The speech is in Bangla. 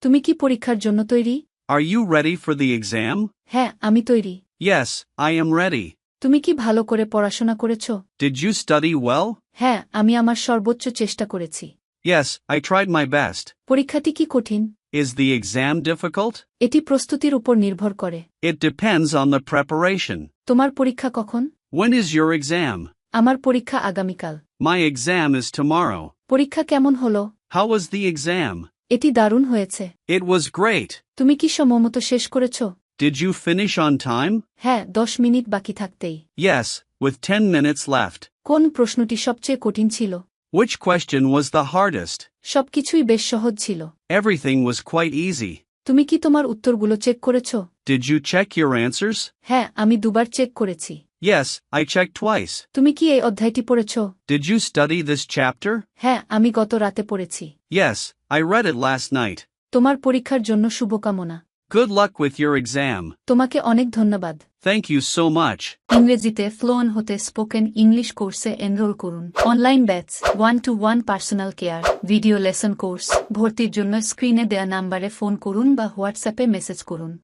তুমি কি পরীক্ষার জন্য তৈরি? Are you ready for the exam? হ্যাঁ, আমি তৈরি। Yes, I am ready. তুমি কি ভালো করে পড়াশোনা করেছ? Did you study well? হ্যাঁ, আমি আমার সর্বোচ্চ চেষ্টা করেছি। Yes, I tried my best. পরীক্ষাটি কি কঠিন? Is the exam difficult? এটি প্রস্তুতির উপর নির্ভর করে। It depends on the preparation. তোমার পরীক্ষা কখন? When is your exam? আমার পরীক্ষা আগামীকাল। My exam is tomorrow. পরীক্ষা কেমন হলো? How was the exam? এটি দারুণ হয়েছে। It was great. তুমি কি সময়মতো শেষ করেছ? Did you finish on time? হ্যাঁ, 10 মিনিট বাকি থাকতেই। Yes, with 10 minutes left. কোন প্রশ্নটি সবচেয়ে কঠিন ছিল? Which question was the hardest? সবকিছুই বেশ সহজ ছিল। Everything was quite easy. তুমি কি তোমার উত্তরগুলো চেক করেছ? Did you check your answers? হ্যাঁ, আমি দুবার চেক করেছি। Yes, I checked twice. তুমি কি এই অধ্যায়টি পড়েছ? Did you study this chapter? হ্যাঁ, আমি গত রাতে পড়েছি। Yes, I read it last night. তোমার পরীক্ষার জন্য শুভকামনা। Good luck with your exam. তোমাকে অনেক ধন্যবাদ। Thank you so much. ইংরেজিতে ফ্লুয়েন্ট হতে স্পোকেন ইংলিশ কোর্সে এনরোল করুন। Online batch, 1-to-1 personal care, video lesson course. ভর্তির জন্য স্ক্রিনে দেয়া নাম্বারে ফোন করুন বা হোয়াটসঅ্যাপে মেসেজ করুন।